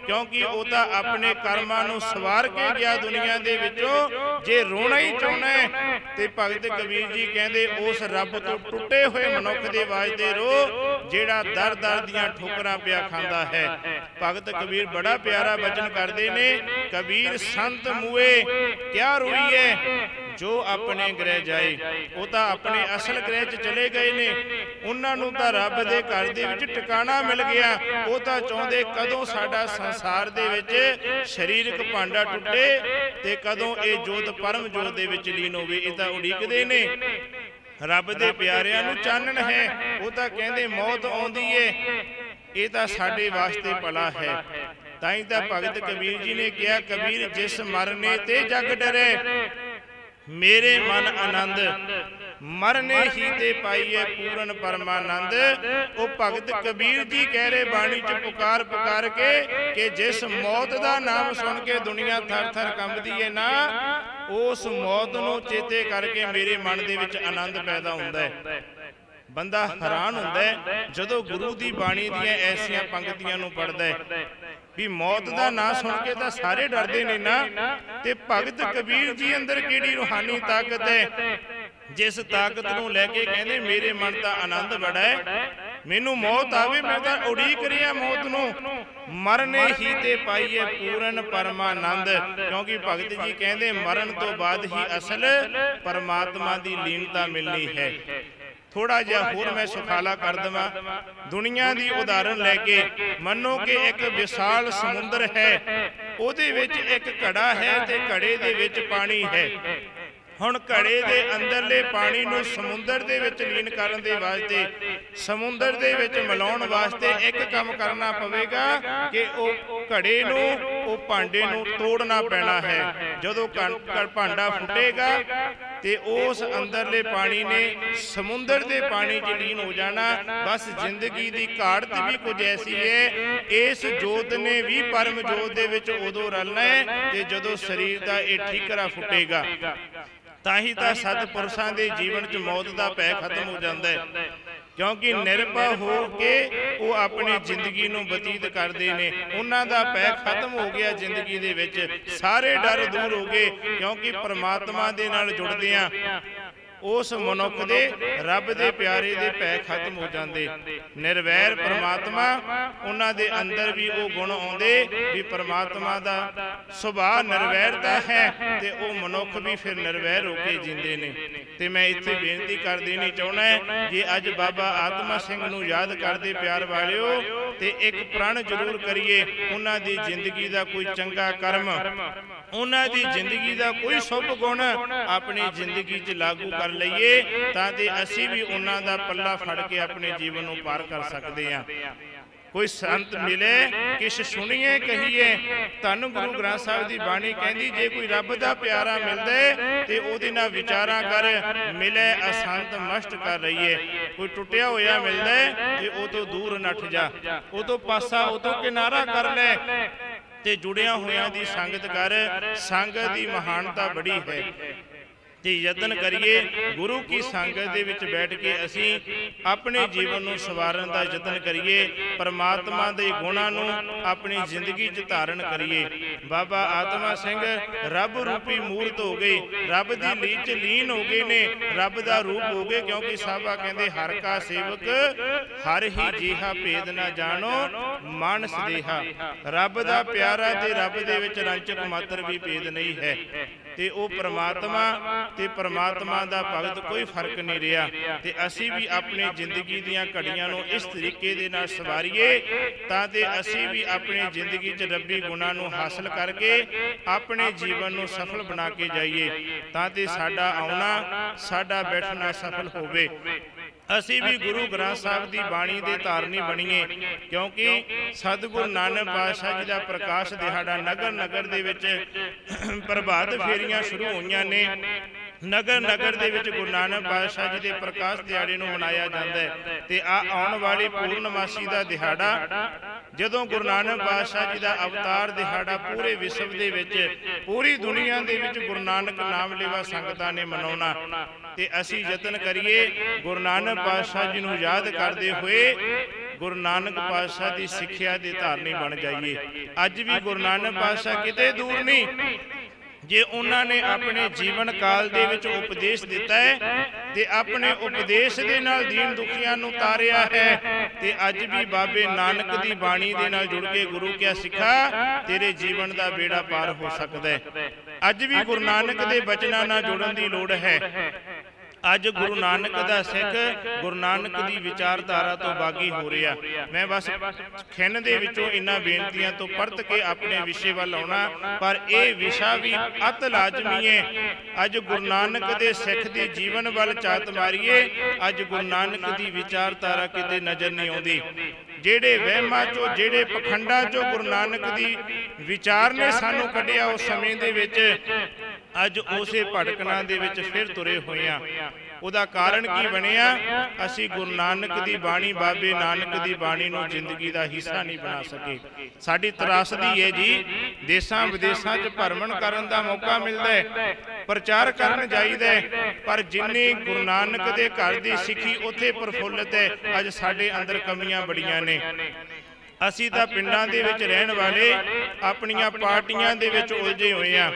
क्योंकि वो तां अपने कर्मां नूं सवार के गया दुनिया दे विचों। जे रोना ही चाहुंदा है ते भगत कबीर जी कहंदे उस रब तो टुटे हुए मनुख दे वाजदे रो जेड़ा दर दर दियां ठोकरां पिया खांदा है। भगत कबीर बड़ा प्यारा वचन करदे ने, कबीर संत मुए क्या रोइए जो अपने ग्रह जाए। वो तो अपने असल ग्रह च चले गए ने, उन्होंने तो रब के घर दे विच टिकाणा मिल गया। वो तो चाहते कदों साडा संसार दे विच शरीरक भांडा टुटे ते कदों ये जोत परम जोत दे विच लीन होवे। ये तो उड़ीकदे ने रब दे प्यारियां नूं चानण है। वो तो कहंदे मौत आउंदी है, ये तो साडे वास्ते भला है। ताई तां भगत कबीर जी ने कहा, कबीर जिस मरने ते जग डरे मेरे मन आनंद मरने ही ते पाइए पूरन परमानंद। वो भगत कबीर जी कह रहे बाणी च पुकार पुकार के कि जिस मौत का नाम सुन के दुनिया थर थर कंबदी है ना, उस मौत नूं चेते करके मेरे मन दे विच आनंद पैदा हुंदा है। बंदा हैरान हुंदा है जदों गुरु की बाणी दियां ऐसियां पंक्तियां नूं पढ़दा है भी मौत का ना सुन के तो सारे डरते ने ना। ते भगत कबीर जी अंदर केड़ी रूहानी ताकत है जिस ताकत नूं लैके कहंदे मेरे मन का आनंद बड़ा है। मैनू मौत आवे मैं तो उड़ीक रहा मौत नूं, मरने ही ते पाइए पूरन परमानंद। क्योंकि भगत जी कहंदे मरण तो बाद ही असल परमात्मा की लीनता मिलनी है। थोड़ा जिहा होर मैं सुखाला कर देवां। दुनिया की उदाहरण लैके मनो कि एक विशाल समुंदर है, उहदे विच एक घड़ा है ते घड़े दे विच पानी है। हुण घड़े दे अंदरले पानी नूं समुंदर दे विच लीन करन दे वास्ते, समुंदर दे विच मिलाउण वास्ते एक काम करना पवेगा कि उह घड़े नूं उह भांडे नूं तोड़ना पैना है। जदों भांडा फुटेगा ते उस अंदरले पानी ने समुंदर दे पानी च लीन हो जाना। बस जिंदगी की घाट भी कुछ ऐसी है, इस जोत ने भी परम जोत दे विच उदों रलना है ते जदों शरीर का यह ठीकरा फुटेगा। ताही तां सतपुरुषां दे जीवन च मौत का भय खत्म हो जाता है, क्योंकि निर्भय हो के वो अपनी जिंदगी नूं बतीत करते हैं। उन्हां दा भय खत्म हो गया जिंदगी दे विच, सारे डर दूर हो गए। क्योंकि परमात्मा दे नाल जुड़दियां उस मनुख दे रब दे प्यारे दे भय खत्म हो जाते। निर्वैर परमात्मा उन्हां दे अंदर भी वो गुण आउंदे भी परमात्मा दा सुभाव निर्वैरता है ते वो मनुख भी फिर निर्वैर होके जींदे ने। ते मैं इत्थे बेनती कर देनी चाहुंदा है जे अज बाबा आत्मा सिंह नूं याद करदे प्यार वालिओ ते एक प्रण जरूर करिए। उन्हां दी जिंदगी दा कोई चंगा कर्म, उन्हां दी जिंदगी दा कोई शुभ गुण अपनी जिंदगी च लागू कर लईए तां ते असीं भी उन्हां दा पल्ला फड़ के अपने जीवन नूं पार कर सकदे हां। कोई संत मिले किश सुनिए कहिए, धन गुरु ग्रंथ साहिब की बाणी कहती जे कोई रब का प्यारा मिलदे ते ओहदे नाल विचारा कर, मिले असंत मस्ट कर रहीए। कोई टुटिया होया मिलदे ते ओह तो दूर नठ जा, ओह तो पासा ओह तो किनारा कर ले। ਤੇ ਜੁੜਿਆ ਹੋਇਆਂ ਦੀ ਸੰਗਤ ਕਰ। ਸੰਗਤ ਦੀ ਮਹਾਨਤਾ ਬੜੀ ਹੈ ਤੇ ਯਤਨ ਕਰੀਏ ਗੁਰੂ ਕੀ ਸੰਗਤ ਦੇ ਵਿੱਚ ਬੈਠ ਕੇ ਅਸੀਂ ਆਪਣੇ ਜੀਵਨ ਨੂੰ ਸਵਾਰਨ ਦਾ ਯਤਨ ਕਰੀਏ। ਪਰਮਾਤਮਾ ਦੇ ਗੁਣਾਂ ਨੂੰ ਆਪਣੀ ਜ਼ਿੰਦਗੀ 'ਚ ਧਾਰਨ ਕਰੀਏ। ਬਾਬਾ ਆਤਮਾ ਸਿੰਘ ਰੱਬ ਰੂਪੀ ਮੂਰਤ ਹੋ ਗਏ, ਰੱਬ ਦੀ ਲੀਨ 'ਚ ਲੀਨ ਹੋ ਗਏ ਨੇ, ਰੱਬ ਦਾ ਰੂਪ ਹੋ ਗਏ। ਕਿਉਂਕਿ ਸਾਹਿਬਾ ਕਹਿੰਦੇ ਹਰ ਕਾ ਸੇਵਕ ਹਰ ਹੀ ਜੀਹਾ ਭੇਦ ਨਾ ਜਾਣੋ ਮਾਨਸ ਦੇਹਾ। ਰੱਬ ਦਾ ਪਿਆਰਾ ਤੇ ਰੱਬ ਦੇ ਵਿੱਚ ਰੰਚਕ ਮਾਤਰ ਵੀ ਭੇਦ ਨਹੀਂ ਹੈ ਤੇ ਉਹ ਪਰਮਾਤਮਾ ਤੇ ਪਰਮਾਤਮਾ ਦਾ ਭਗਤ ਕੋਈ ਫਰਕ ਨਹੀਂ ਰਿਹਾ। ਤੇ ਅਸੀਂ ਵੀ ਆਪਣੀ ਜ਼ਿੰਦਗੀ ਦੀਆਂ ਘੜੀਆਂ ਨੂੰ ਇਸ ਤਰੀਕੇ ਦੇ ਨਾਲ ਸਵਾਰੀਏ ਤਾਂ ਤੇ ਅਸੀਂ ਵੀ ਆਪਣੀ ਜ਼ਿੰਦਗੀ 'ਚ ਰੱਬੀ ਗੁਣਾਂ ਨੂੰ ਹਾਸਲ ਕਰਕੇ ਆਪਣੇ ਜੀਵਨ ਨੂੰ ਸਫਲ ਬਣਾ ਕੇ ਜਾਈਏ ਤਾਂ ਤੇ ਸਾਡਾ ਆਉਣਾ ਸਾਡਾ ਬੈਠਣਾ ਸਫਲ ਹੋਵੇ। ਅਸੀਂ ਵੀ ਗੁਰੂ ਗ੍ਰੰਥ ਸਾਹਿਬ ਦੀ ਬਾਣੀ ਦੇ ਧਾਰਨੀ ਬਣੀਏ। ਕਿਉਂਕਿ ਸਤਿਗੁਰੂ ਨਾਨਕ ਪਾਤਸ਼ਾਹ ਜੀ ਦਾ ਪ੍ਰਕਾਸ਼ ਦਿਹਾੜਾ ਨਗਰ ਨਗਰ ਦੇ ਵਿੱਚ ਪ੍ਰਭਾਤ ਫੇਰੀਆਂ ਸ਼ੁਰੂ ਹੋਈਆਂ ਨੇ। ਨਗਰ ਨਗਰ ਦੇ ਵਿੱਚ ਗੁਰੂ ਨਾਨਕ ਪਾਤਸ਼ਾਹ ਜੀ ਦੇ ਪ੍ਰਕਾਸ਼ ਦਿਹਾੜੇ ਨੂੰ ਮਨਾਇਆ ਜਾਂਦਾ ਹੈ। ਤੇ ਆ ਆਉਣ ਵਾਲੀ ਪੂਰਨਮਾਸੀ ਦਾ ਦਿਹਾੜਾ ਜਦੋਂ ਗੁਰੂ ਨਾਨਕ ਪਾਤਸ਼ਾਹ ਜੀ ਦਾ ਅਵਤਾਰ ਦਿਹਾੜਾ ਪੂਰੇ ਵਿਸ਼ਵ ਦੇ ਵਿੱਚ ਪੂਰੀ ਦੁਨੀਆ ਦੇ ਵਿੱਚ ਗੁਰੂ ਨਾਨਕ ਨਾਮ ਲੇਵਾ ਸੰਗਤਾਂ ਨੇ ਮਨਾਉਣਾ ਤੇ ਅਸੀਂ ਯਤਨ ਕਰੀਏ ਗੁਰੂ ਨਾਨਕ ਪਾਤਸ਼ਾਹ ਜੀ ਨੂੰ ਯਾਦ ਕਰਦੇ ਹੋਏ ਗੁਰੂ ਨਾਨਕ ਪਾਤਸ਼ਾਹ ਦੀ ਸਿੱਖਿਆ ਦੇ ਧਾਰਨੀ ਬਣ ਜਾਈਏ। ਅੱਜ ਵੀ ਗੁਰੂ ਨਾਨਕ ਪਾਤਸ਼ਾਹ ਕਿਤੇ ਦੂਰ ਨਹੀਂ। ਜੇ ਉਹਨਾਂ ਨੇ ਆਪਣੇ ਜੀਵਨ ਕਾਲ ਦੇ ਵਿੱਚ ਉਪਦੇਸ਼ ਦਿੱਤਾ ਹੈ ਤੇ ਆਪਣੇ ਉਪਦੇਸ਼ ਦੇ ਨਾਲ ਦੀਨ ਦੁਖੀਆਂ ਨੂੰ ਤਾਰਿਆ ਹੈ ਤੇ ਅੱਜ ਵੀ ਬਾਬੇ ਨਾਨਕ ਦੀ ਬਾਣੀ ਦੇ ਨਾਲ ਜੁੜ ਕੇ ਗੁਰੂ ਕਿਹਾ ਸਿੱਖਾ ਤੇਰੇ ਜੀਵਨ ਦਾ ਬੇੜਾ ਪਾਰ ਹੋ ਸਕਦਾ ਹੈ। ਅੱਜ ਵੀ ਗੁਰੂ ਨਾਨਕ ਦੇ ਬਚਨਾਂ ਨਾਲ ਜੁੜਨ ਦੀ ਲੋੜ ਹੈ। ਅੱਜ ਗੁਰੂ ਨਾਨਕ ਦਾ ਸਿੱਖ ਗੁਰੂ ਨਾਨਕ ਦੀ ਵਿਚਾਰਧਾਰਾ ਤੋਂ ਬਾਗੀ ਹੋ ਰਿਹਾ। ਮੈਂ ਬਸ ਖਿੰਨ ਦੇ ਵਿੱਚੋਂ ਇਹਨਾਂ ਬੇਨਤੀਆਂ ਤੋਂ ਪਰਤ ਕੇ ਆਪਣੇ ਵਿਸ਼ੇ ਵੱਲ ਆਉਣਾ, ਪਰ ਇਹ ਵਿਸ਼ਾ ਵੀ ਅਤ ਲਾਜ਼ਮੀ ਹੈ। ਅੱਜ ਗੁਰੂ ਨਾਨਕ ਦੇ ਸਿੱਖ ਦੇ ਜੀਵਨ ਵੱਲ ਝਾਤ ਮਾਰੀਏ। ਅੱਜ ਗੁਰੂ ਨਾਨਕ ਦੀ ਵਿਚਾਰਧਾਰਾ ਕਿਤੇ ਨਜ਼ਰ ਨਹੀਂ ਆਉਂਦੀ। ਜਿਹੜੇ ਵਹਿਮਾਂ ਚੋਂ ਜਿਹੜੇ ਪਖੰਡਾਂ ਚੋਂ ਗੁਰੂ ਨਾਨਕ ਦੀ ਵਿਚਾਰ ਨੇ ਸਾਨੂੰ ਕੱਢਿਆ ਉਸ ਸਮੇਂ ਦੇ ਵਿੱਚ ਅੱਜ ਉਸੇ ਭਟਕਣਾ ਦੇ ਵਿੱਚ ਫਿਰ ਤੁਰੇ ਹੋਏ ਆ। ਉਹਦਾ ਕਾਰਨ ਕੀ ਬਣਿਆ? ਅਸੀਂ ਗੁਰੂ ਨਾਨਕ ਦੀ ਬਾਣੀ ਬਾਬੇ ਨਾਨਕ ਦੀ ਬਾਣੀ ਨੂੰ ਜ਼ਿੰਦਗੀ ਦਾ ਹਿੱਸਾ ਨਹੀਂ ਬਣਾ ਸਕੇ। ਸਾਡੀ ਤਰਾਸਦੀ ਹੈ ਜੀ, ਦੇਸ਼ਾਂ ਵਿਦੇਸ਼ਾਂ 'ਚ ਭਰਮਣ ਕਰਨ ਦਾ ਮੌਕਾ ਮਿਲਦਾ ਹੈ, ਪ੍ਰਚਾਰ ਕਰਨ ਜਾਈਦਾ ਹੈ, ਪਰ ਜਿੰਨੀ ਗੁਰੂ ਨਾਨਕ ਦੇ ਘਰ ਦੀ ਸਿੱਖੀ ਉੱਥੇ ਪ੍ਰਫੁੱਲਤ ਹੈ, ਅੱਜ ਸਾਡੇ ਅੰਦਰ ਕਮੀਆਂ ਬੜੀਆਂ ਨੇ। ਅਸੀਂ ਤਾਂ ਪਿੰਡਾਂ ਦੇ ਵਿੱਚ ਰਹਿਣ ਵਾਲੇ ਆਪਣੀਆਂ ਪਾਰਟੀਆਂ ਦੇ ਵਿੱਚ ਉਲਝੇ ਹੋਏ ਆ।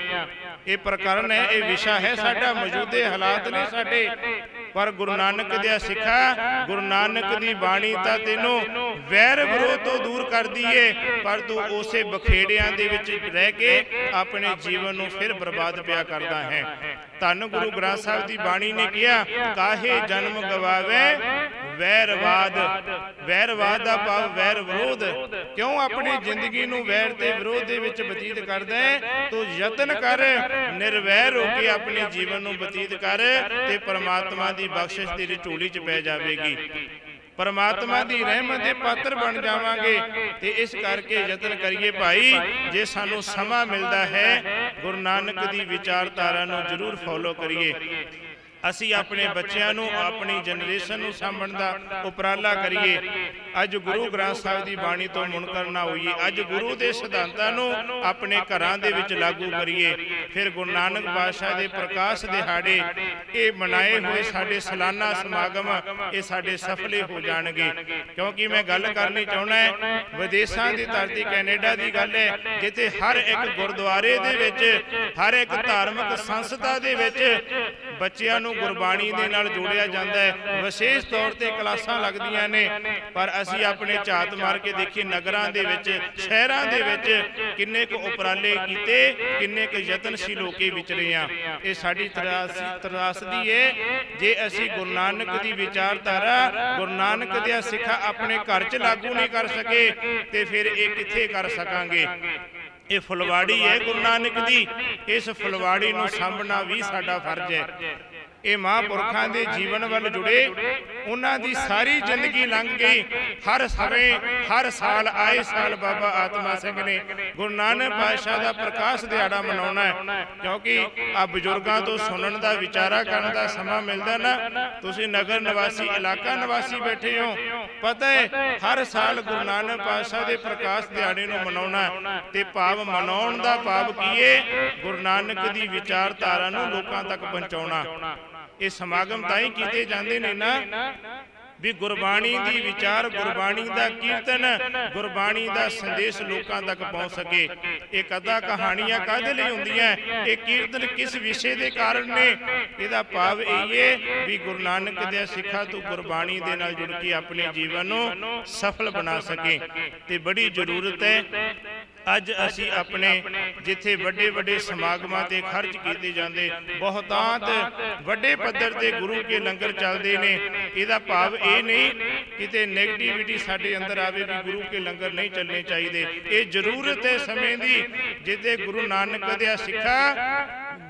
ਇਹ ਪ੍ਰਕਰਨ ਹੈ, ਇਹ ਵਿਸ਼ਾ ਹੈ ਸਾਡਾ, ਮੌਜੂਦੇ ਹਾਲਾਤ ਨੇ ਸਾਡੇ। ਪਰ ਗੁਰੂ ਨਾਨਕ ਦੇ ਸਿੱਖਾ ਗੁਰੂ ਨਾਨਕ ਦੀ ਬਾਣੀ ਤਾਂ ਤੈਨੂੰ ਵੈਰ ਵਿਰੋਧ ਤੋਂ ਦੂਰ ਕਰਦੀ ਏ, ਪਰ ਤੂੰ ਉਸੇ ਬਖੇੜਿਆਂ ਦੇ ਵਿੱਚ ਰਹਿ ਕੇ ਆਪਣੇ ਜੀਵਨ ਨੂੰ ਫਿਰ ਬਰਬਾਦ ਪਿਆ ਕਰਦਾ ਹੈ। ਧੰਨ ਗੁਰੂ ਗ੍ਰੰਥ ਸਾਹਿਬ ਦੀ ਬਾਣੀ ਨੇ ਕਿਹਾ ਕਾਹੇ ਜਨਮ ਗਵਾਵੇ ਵੈਰਵਾਦ। ਵੈਰਵਾਦ ਦਾ ਭਾਵ ਵੈਰ ਵਿਰੋਧ। ਕਿਉਂ ਆਪਣੀ ਜ਼ਿੰਦਗੀ ਨੂੰ ਵੈਰ ਤੇ ਵਿਰੋਧ ਦੇ ਵਿੱਚ ਬਤੀਤ ਕਰਦਾ ਹੈ? ਤੂੰ ਯਤਨ ਕਰ, ਨਿਰਵੈਰ ਹੋ ਕੇ ਆਪਣੇ ਜੀਵਨ ਨੂੰ ਬਤੀਤ ਕਰ ਤੇ ਪਰਮਾਤਮਾ ਦੀ ਬਖਸ਼ਿਸ਼ ਤੇਰੀ ਝੋਲੀ 'ਚ ਪੈ ਜਾਵੇਗੀ। ਪਰਮਾਤਮਾ ਦੀ ਰਹਿਮਤ ਦੇ ਪਾਤਰ ਬਣ ਜਾਵਾਂਗੇ। ਤੇ ਇਸ ਕਰਕੇ ਯਤਨ ਕਰੀਏ ਭਾਈ, ਜੇ ਸਾਨੂੰ ਸਮਾਂ ਮਿਲਦਾ ਹੈ ਗੁਰੂ ਨਾਨਕ ਦੀ ਵਿਚਾਰਧਾਰਾ ਨੂੰ ਜ਼ਰੂਰ ਫੋਲੋ ਕਰੀਏ। ਅਸੀਂ ਆਪਣੇ ਬੱਚਿਆਂ ਨੂੰ ਆਪਣੀ ਜਨਰੇਸ਼ਨ ਨੂੰ ਸਾਂਭਣ ਦਾ ਉਪਰਾਲਾ ਕਰੀਏ। ਅੱਜ ਗੁਰੂ ਗ੍ਰੰਥ ਸਾਹਿਬ ਦੀ ਬਾਣੀ ਤੋਂ ਮੁਨਕਰ ਨਾ ਹੋਈਏ। ਅੱਜ ਗੁਰੂ ਦੇ ਸਿਧਾਂਤਾਂ ਨੂੰ ਆਪਣੇ ਘਰਾਂ ਦੇ ਵਿੱਚ ਲਾਗੂ ਕਰੀਏ। ਫਿਰ ਗੁਰੂ ਨਾਨਕ ਪਾਤਸ਼ਾਹ ਦੇ ਪ੍ਰਕਾਸ਼ ਦਿਹਾੜੇ ਇਹ ਮਨਾਏ ਹੋਏ ਸਾਡੇ ਸਾਲਾਨਾ ਸਮਾਗਮ ਇਹ ਸਾਡੇ ਸਫਲੇ ਹੋ ਜਾਣਗੇ। ਕਿਉਂਕਿ ਮੈਂ ਗੱਲ ਕਰਨੀ ਚਾਹੁੰਦਾ ਵਿਦੇਸ਼ਾਂ ਦੀ ਧਰਤੀ ਕੈਨੇਡਾ ਦੀ ਗੱਲ ਹੈ, ਜਿੱਥੇ ਹਰ ਇੱਕ ਗੁਰਦੁਆਰੇ ਦੇ ਵਿੱਚ ਹਰ ਇੱਕ ਧਾਰਮਿਕ ਸੰਸਥਾ ਦੇ ਵਿੱਚ ਬੱਚਿਆਂ ਨੂੰ ਗੁਰਬਾਣੀ ਦੇ ਨਾਲ ਜੋੜਿਆ ਜਾਂਦਾ ਹੈ। ਵਿਸ਼ੇਸ਼ ਤੌਰ ਤੇ ਕਲਾਸਾਂ ਲੱਗਦੀਆਂ ਨੇ, ਪਰ ਅਸੀਂ ਆਪਣੇ ਝਾਤ ਮਾਰ ਕੇ ਦੇਖੀਏ ਨਗਰਾਂ ਦੇ ਵਿੱਚ ਸ਼ਹਿਰਾਂ ਦੇ ਵਿੱਚ ਕਿੰਨੇ ਕੁ ਉਪਰਾਲੇ ਕੀਤੇ, ਕਿੰਨੇ ਕੁ ਯਤਨਸ਼ੀਲ ਹੋ ਕੇ ਵਿਚਰੇ ਆ। ਇਹ ਸਾਡੀ ਤਰਾਸਦੀ ਹੈ। ਜੇ ਅਸੀਂ ਗੁਰੂ ਨਾਨਕ ਦੀ ਵਿਚਾਰਧਾਰਾ ਗੁਰੂ ਨਾਨਕ ਦੀਆਂ ਸਿੱਖਾਂ ਆਪਣੇ ਘਰ 'ਚ ਲਾਗੂ ਨਹੀਂ ਕਰ ਸਕੇ ਤੇ ਫਿਰ ਇਹ ਕਿੱਥੇ ਕਰ ਸਕਾਂਗੇ? ਇਹ ਫੁਲਵਾੜੀ ਹੈ ਗੁਰੂ ਨਾਨਕ ਦੀ। ਇਸ ਫੁਲਵਾੜੀ ਨੂੰ ਸਾਂਭਣਾ ਵੀ ਸਾਡਾ ਫਰਜ਼ ਹੈ। ਇਹ ਮਹਾਂਪੁਰਖਾਂ ਦੇ ਜੀਵਨ ਵੱਲ ਜੁੜੇ, ਉਹਨਾਂ ਦੀ ਸਾਰੀ ਜ਼ਿੰਦਗੀ ਲੰਘ ਗਈ। ਹਰ ਸਮੇਂ ਹਰ ਸਾਲ ਆਏ ਸਾਲ ਬਾਬਾ ਆਤਮਾ ਸਿੰਘ ਨੇ ਗੁਰੂ ਨਾਨਕ ਪਾਤਸ਼ਾਹ ਦਾ ਪ੍ਰਕਾਸ਼ ਦਿਹਾੜਾ ਮਨਾਉਣਾ ਹੈ। ਕਿਉਂਕਿ ਆ ਬਜ਼ੁਰਗਾਂ ਤੋਂ ਸੁਣਨ ਦਾ ਵਿਚਾਰਾ ਕਰਨ ਦਾ ਸਮਾਂ ਮਿਲਦਾ ਨਾ। ਤੁਸੀਂ ਨਗਰ ਨਿਵਾਸੀ ਇਲਾਕਾ ਨਿਵਾਸੀ ਬੈਠੇ ਹੋ, पता है हर साल गुरु नानक पातशाह के प्रकाश दिहाड़े नूं मनाउणा ते भाव मनाउण दा भाव की है गुरु नानक दी विचारधारा नूं लोकां तक पहुंचाउणा। ये समागम तां ही कीते जांदे ने ना भी गुरबाणी दी विचार गुरबाणी दा कीर्तन गुरबाणी दा संदेश लोकां तक पहुंच सके। ये कदा कहानियां काहदे लई हुंदियां ये कीर्तन किस विषय दे कारण ने इहदा भाव यही है भी गुरु नानक दे सिखां तो गुरबाणी दे नाल जुड़ के अपने जीवन नूं सफल बना सके। ते बड़ी जरूरत है अज असी अपने जिथे वड्डे वड्डे समागमां ते खर्च कीते जांदे बहुतांत वड्डे पद्धर ते गुरु के लंगर चलदे ने। इहदा भाव ये नहीं किते नैगेटिविटी साडे अंदर आवे भी गुरु के लंगर नहीं चलने चाहिए। ये जरूरत है समय दी जिथे गुरु नानक दे सिखा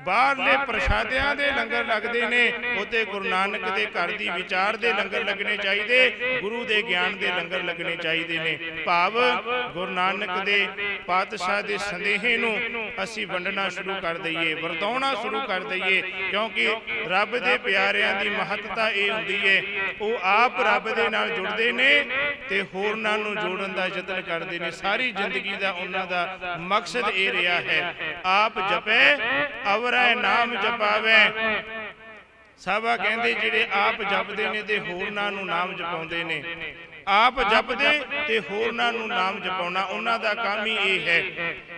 बाहरले प्रशादियां दे लंगर लगते ने उत्ते गुरु नानक दे घर दी विचार दे लंगर लगने चाहिए गुरु दे ज्ञान दे लंगर लगने चाहिए ने। भाव गुरु नानक दे पातशाह दे संदेहे नूं असी वंडना शुरू कर दईए वरताउणा शुरू कर दईए क्योंकि रब दे प्यारियां दी महत्ता ये हुंदी है वो आप रब दे नाल जुड़दे ने ते होरनां नूं जोड़न दा यतन करदे ने। सारी जिंदगी दा उन्हां दा मकसद ये रहा है आप जपे अवर नाम जपावे। साबा कहंदे जिहड़े आप जपदे ने ते होरनां नूं नाम जपाउंदे ने। आप जपदे ते होरनां नूं नाम जपाउणा उन्हां दा काम ही ये है।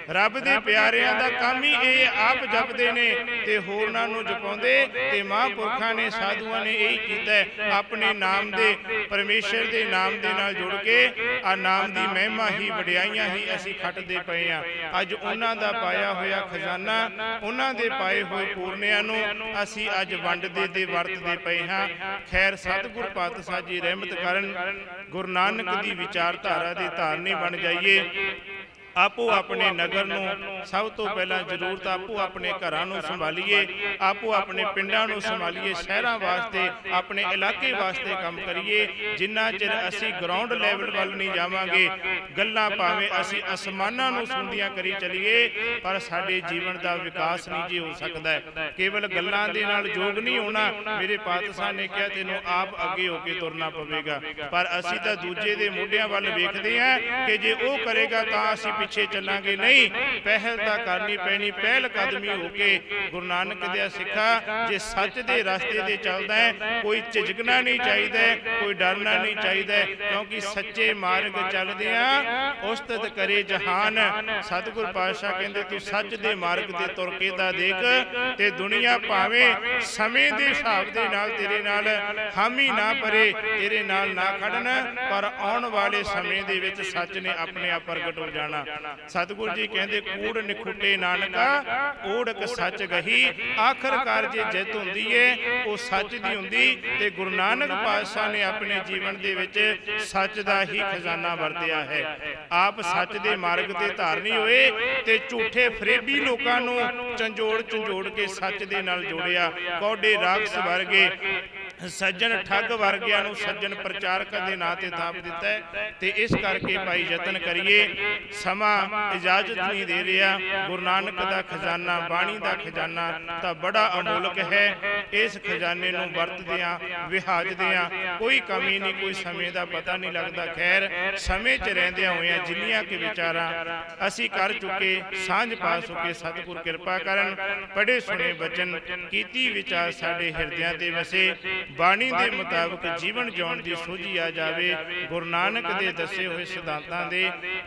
रब दे प्यारियां दा काम ही ये आप जपदे ने ते होरनां नूं जपाउंदे ते महापुरखां ने साधुआं ने यही कीता है अपने नाम दे परमेश्वर दे नाम दे नाल जुड़ के आ नाम दी महिमा ही वडियाइयां ही असी खटदे पए हां। अज उन्हां दा पाया होया खजाना उन्हां दे पाए होए पूरनियां नूं असी अज वंडदे ते वरतदे पए हां। खैर सतगुर पातशाह जी रहमत करन गुरु नानक दी विचारधारा दे धारनी बन जाइए। आपो अपने नगर नूं सब तो पहला जरूरत आपो अपने घरां नूं संभालीए आपो अपने पिंडां नूं संभालीए शहरां वास्ते अपने इलाके वास्ते काम करिए। जिन्ना चिर असी ग्राउंड लैवल वल नहीं जावांगे गल्लां भावें असी आसमानां नूं सुणदियां करी चलीए पर साडे जीवन दा विकास नहीं जी हो सकदा है। केवल गल्लां दे नाल जोग नहीं होना। मेरे पातशाह ने कहा तैनूं आप अगे हो के तुरना पवेगा पर असी तां दूजे दे मोढियां वल वेखदे हां कि जे ओह करेगा तां असी पिछे चलांगे नहीं। पहल तां करनी पैनी पहल कदमी होके गुरु नानक दे सिखा जे सच दे रास्ते ते चलदा है कोई झिझकना नहीं चाहिए कोई डरना नहीं चाहिए क्योंकि सच्चे मार्ग चलदियां उस्तत करे जहान। सतगुर पातशाह कहंदे तू सच दे मार्ग ते तुर के तां देख ते दुनिया भावें समय दे हिसाब दे नाल तेरे नाल हामी ना परे तेरे नाल ना खड़न पर आउण वाले समय दे विच सच ने अपने आप प्रगट हो जाना। सतगुरु जी कहते कूड़ निखुटे नानका ओढ़क सच गही आखिरकार जे जित हुंदी है वो सच दी हुंदी ते गुरु नानक पातशाह ने अपने जीवन दे विच सच दा ही खजाना वरतिया है। आप सच दे मार्ग ते धारनी होए ते झूठे फरेबी लोकां नूं झंझोड़ झंझोड़ के सच दे नाल जोड़िया। कौडे राखस वर्गे सज्जन ठग वर्गिया नूं सज्जन प्रचारक दे नां ते थाप दिता है ते इस करके भाई यतन करिए। समा इजाजत नहीं दे रहा। गुरु नानक दा खजाना बाणी दा खजाना तां बड़ा अमोलक है। इस खजाने नूं वरतदियां विहाजदियां कोई कमी नहीं कोई समय दा पता नहीं लगता। खैर समय च रहिंदियां होइयां जिन्नियां कि विचारां असी कर चुके सांझ पा चुके सतगुर किरपा करन पढ़े सुने बचन कीती विचार साडे हिरदियां ते वसे बाणी दे मुताबिक जीवन जिउण दी सोझी आ जावे। गुरु नानक दे दसे हुए सिद्धांतां दे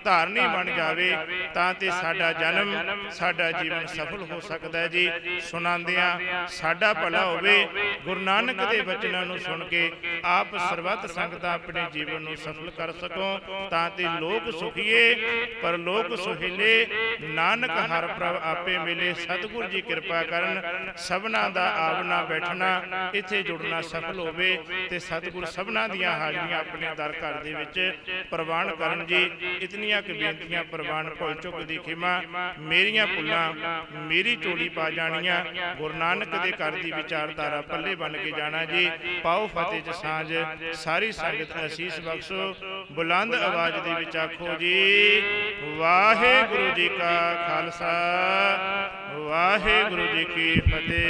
धारनी बन जावे तां ते साडा जन्म साडा जीवन सफल हो सकदा है जी। सुणांदियां साडा भला होवे गुरु नानक दे वचनां नूं सुण के आप सरबत संगतां अपने जीवन नूं सफल कर सको तां ते लोक सुखीए पर लोक सुहेले नानक हर प्रभ आपे मिले। सतगुर जी किरपा करन सबना दा आवना बैठना इत्थे जुड़ना सफल होवे ते सतगुर सबना दियां हाजरियां अपने दर घर दे विच प्रवान करन जी। इतनियां क बेनतियां प्रवान भुल चुक दी खिमा मेरियां भुल्लां मेरी झोली पा जानियां गुरु नानक दे घर दी विचारधारा पल्ले बन के जाना जी। पाओ फतेह च सांझ सारी संगत असीस बख्शो बुलंद आवाज दे विच आखो जी वाहिगुरु जी का खालसा वाहिगुरु जी की फतेह।